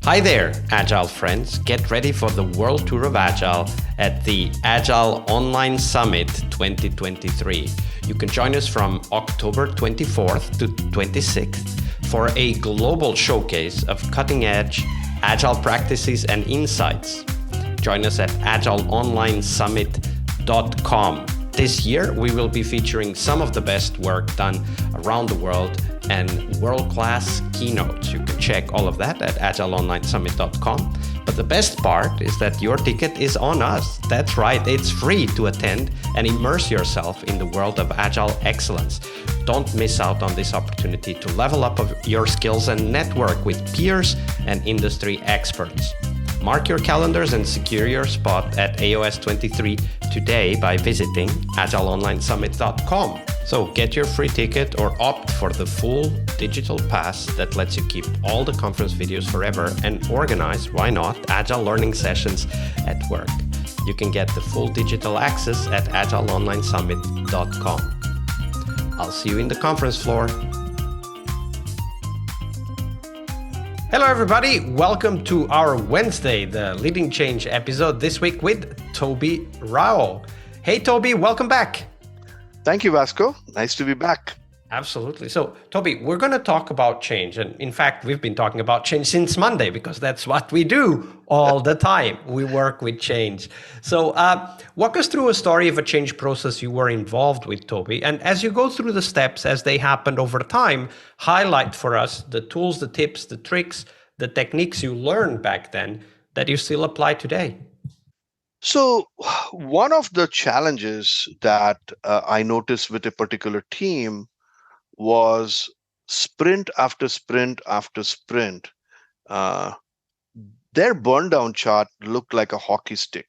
Hi there, Agile friends. Get ready for the World Tour of Agile at the Agile Online Summit 2023. You can join us from October 24th to 26th for a global showcase of cutting-edge Agile practices and insights. Join us at agileonlinesummit.com. This year, we will be featuring some of the best work done around the world and world-class keynotes. You can check all of that at agileonlinesummit.com. But the best part is that your ticket is on us. That's right, it's free to attend and immerse yourself in the world of Agile excellence. Don't miss out on this opportunity to level up your skills and network with peers and industry experts. Mark your calendars and secure your spot at AOS 23 today by visiting agileonlinesummit.com. So get your free ticket or opt for the full digital pass that lets you keep all the conference videos forever and organize, why not, Agile learning sessions at work. You can get the full digital access at agileonlinesummit.com. I'll see you in the conference floor. Hello, everybody. Welcome to our Wednesday, the Leading Change episode this week with Toby Rao. Hey, Toby, welcome back. Thank you, Vasco. Nice to be back. Absolutely. So, Toby, we're going to talk about change. And in fact, we've been talking about change since Monday because that's what we do all the time. We work with change. So walk us through a story of a change process you were involved with, Toby. And as you go through the steps as they happened over time, highlight for us the tools, the tips, the tricks, the techniques you learned back then that you still apply today. So one of the challenges that I noticed with a particular team was sprint after sprint after sprint. Their burn down chart looked like a hockey stick.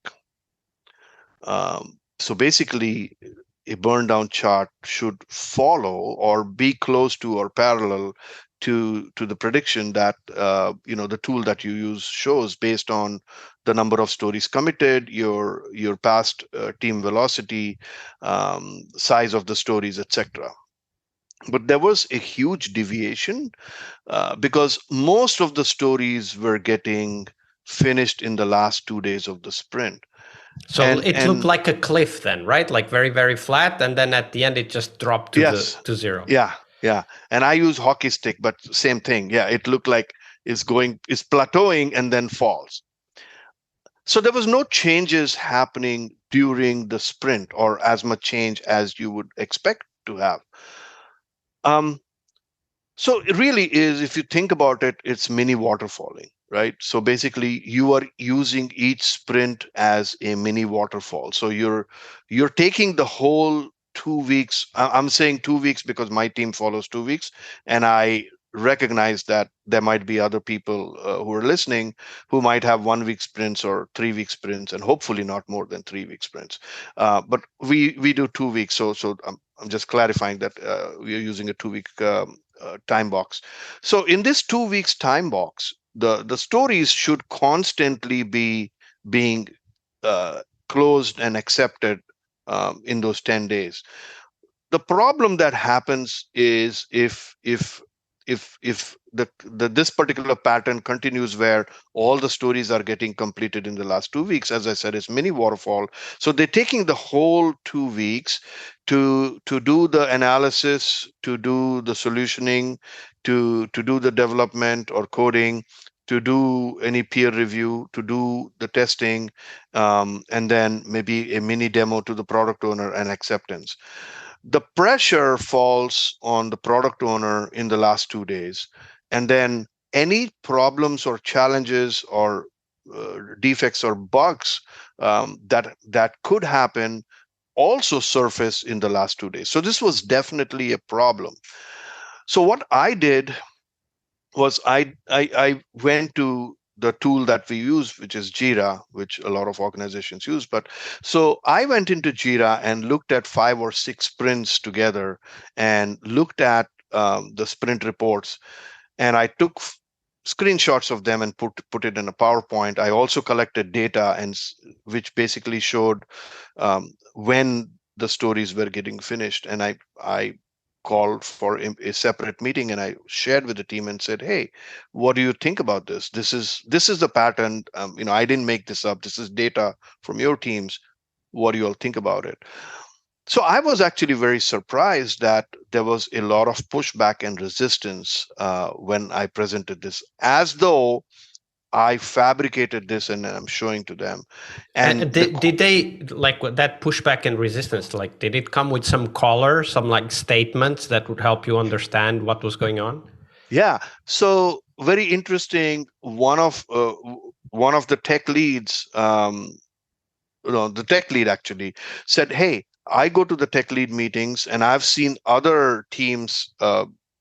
So basically, a burn down chart should follow or be close to or parallel to the prediction that the tool that you use shows based on the number of stories committed, your past team velocity, size of the stories, etc. But there was a huge deviation because most of the stories were getting finished in the last 2 days of the sprint. So it looked like a cliff then, right? Like very, very flat. And then at the end, it just dropped to zero. Yeah. And I use hockey stick, but same thing. Yeah, it looked like it's plateauing and then falls. So there was no changes happening during the sprint or as much change as you would expect to have. So it really is, if you think about it, it's mini waterfalling, right? So basically you are using each sprint as a mini waterfall. So you're taking the whole 2 weeks. I'm saying 2 weeks because my team follows 2 weeks, and I recognize that there might be other people who are listening who might have 1 week sprints or 3 week sprints, and hopefully not more than 3 week sprints. But we do 2 weeks. So I'm just clarifying that we are using a 2 week time box. So in this 2 weeks time box, the stories should constantly be being closed and accepted in those 10 days. The problem that happens is if this particular pattern continues where all the stories are getting completed in the last 2 weeks, as I said, it's mini waterfall. So they're taking the whole 2 weeks to do the analysis, to do the solutioning, to do the development or coding, to do any peer review, to do the testing, and then maybe a mini demo to the product owner and acceptance. The pressure falls on the product owner in the last 2 days, and then any problems or challenges or defects or bugs that could happen also surface in the last 2 days. So this was definitely a problem. So what I did was I went to the tool that we use, which is Jira, which a lot of organizations use. But so I went into Jira and looked at 5 or 6 sprints together and looked at the sprint reports. And I took screenshots of them and put it in a PowerPoint. I also collected data which basically showed when the stories were getting finished. And I called for a separate meeting, and I shared with the team and said, "Hey, what do you think about this? This is the pattern. I didn't make this up. This is data from your teams. What do you all think about it?" So I was actually very surprised that there was a lot of pushback and resistance when I presented this, as though I fabricated this and I'm showing to them. And Did they like that pushback and resistance? Like, did it come with some color, some like statements that would help you understand what was going on? yeah, so very interesting. One of the tech leads, the tech lead actually said, "Hey, I go to the tech lead meetings and I've seen other teams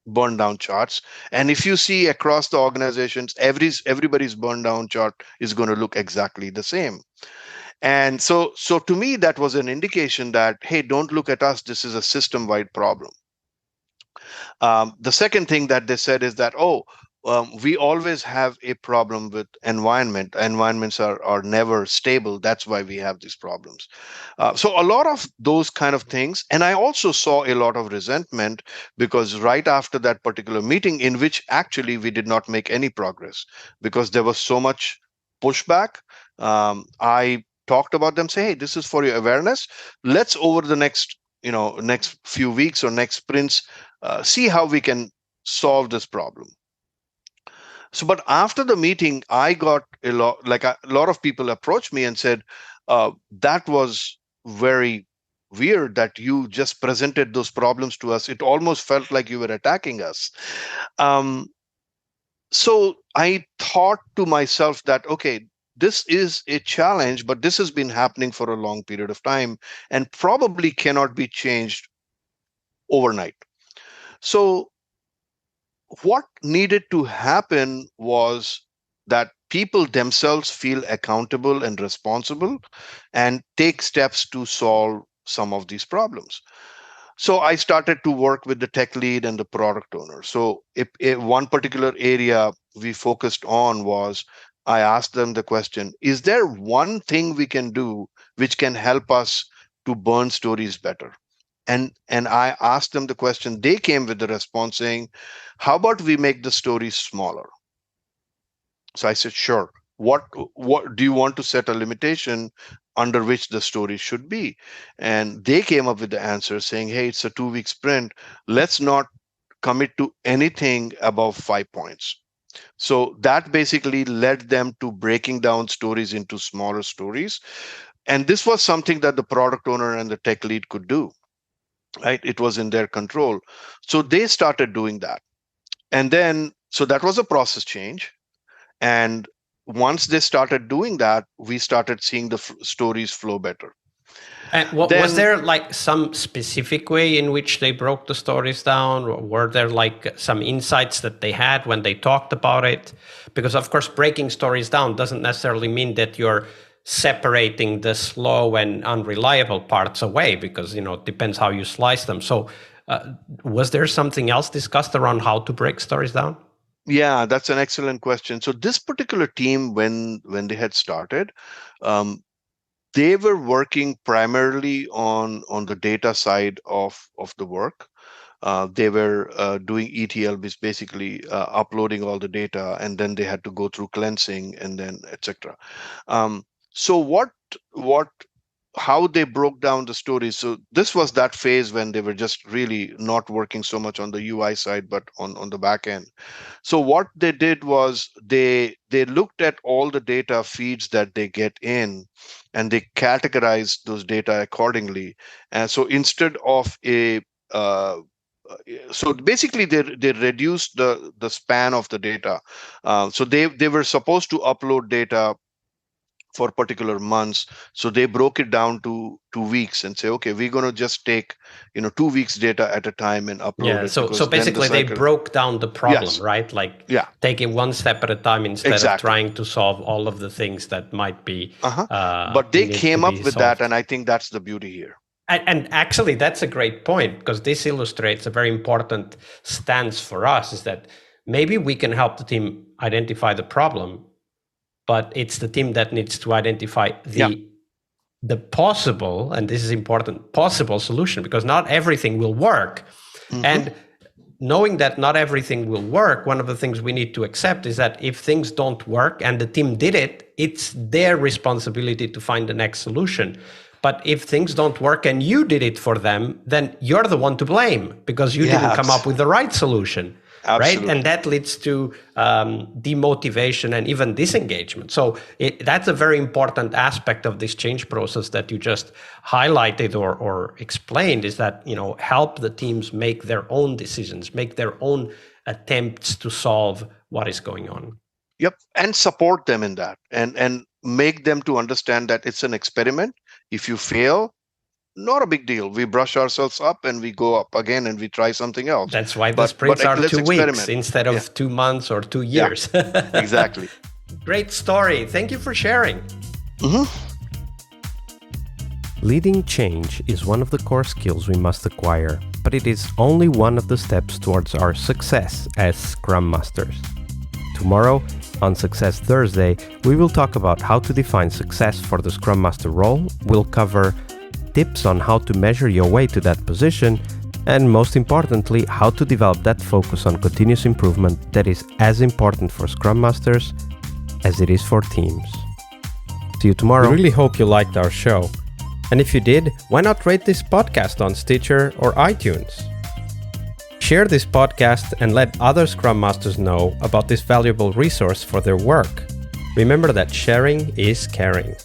burn down charts. And if you see across the organizations, everybody's burn down chart is going to look exactly the same." And so to me, that was an indication that, hey, don't look at us. This is a system-wide problem. The second thing that they said is that, we always have a problem with environment. Environments are never stable. That's why we have these problems. So a lot of those kind of things. And I also saw a lot of resentment because right after that particular meeting, in which actually we did not make any progress because there was so much pushback, I talked about them, say, hey, this is for your awareness. Let's over the next few weeks or next sprints, see how we can solve this problem. So, but after the meeting, I got a lot of people approached me and said, that was very weird that you just presented those problems to us. It almost felt like you were attacking us. Um, so I thought to myself that, okay, this is a challenge, but this has been happening for a long period of time and probably cannot be changed overnight. So what needed to happen was that people themselves feel accountable and responsible and take steps to solve some of these problems. So I started to work with the tech lead and the product owner. So if one particular area we focused on was, I asked them the question, is there one thing we can do which can help us to burn stories better? And I asked them the question. They came with the response saying, how about we make the stories smaller? So I said, sure. What do you want to set a limitation under which the story should be? And they came up with the answer saying, hey, it's a 2-week sprint. Let's not commit to anything above 5 points. So that basically led them to breaking down stories into smaller stories. And this was something that the product owner and the tech lead could do. Right, it was in their control. So they started doing that. And then so that was a process change. And once they started doing that, we started seeing the stories flow better. And was there like some specific way in which they broke the stories down? Or were there like some insights that they had when they talked about it? Because of course, breaking stories down doesn't necessarily mean that you're separating the slow and unreliable parts away, because it depends how you slice them. So was there something else discussed around how to break stories down? Yeah, that's an excellent question. So this particular team, when they had started, they were working primarily on the data side of the work. They were doing ETL, which basically uploading all the data, and then they had to go through cleansing and then etc. So how they broke down the stories. So this was that phase when they were just really not working so much on the UI side, but on the back end. So what they did was they looked at all the data feeds that they get in, and they categorized those data accordingly. And so instead of so basically they reduced the span of the data. So they were supposed to upload data for particular months, so they broke it down to 2 weeks and say, okay, we're going to just take 2 weeks data at a time and upload it. So basically they broke down the problem. Yes. Right? Like, yeah, take it one step at a time instead of trying to solve all of the things that might be but they came up with solved. That, and I think that's the beauty here. And actually, that's a great point, because this illustrates a very important stance for us, is that maybe we can help the team identify the problem, but it's the team that needs to identify the possible, and this is important, possible solution, because not everything will work. And knowing that not everything will work, one of the things we need to accept is that if things don't work and the team did it, it's their responsibility to find the next solution. But if things don't work and you did it for them, then you're the one to blame because you didn't come up with the right solution. Absolutely. Right? And that leads to demotivation and even disengagement. So that's a very important aspect of this change process that you just highlighted or explained, is that, help the teams make their own decisions, make their own attempts to solve what is going on. Yep. And support them in that and make them to understand that it's an experiment. If you fail, not a big deal. We brush ourselves up and we go up again and we try something else. That's why the sprints are 2 weeks instead of 2 months or 2 years. Yeah, exactly. Great story. Thank you for sharing. Leading change is one of the core skills we must acquire, but it is only one of the steps towards our success as Scrum Masters. Tomorrow, on Success Thursday, we will talk about how to define success for the Scrum Master role. We'll cover tips on how to measure your way to that position, and most importantly, how to develop that focus on continuous improvement that is as important for Scrum Masters as it is for teams. See you tomorrow. We really hope you liked our show. And if you did, why not rate this podcast on Stitcher or iTunes? Share this podcast and let other Scrum Masters know about this valuable resource for their work. Remember that sharing is caring.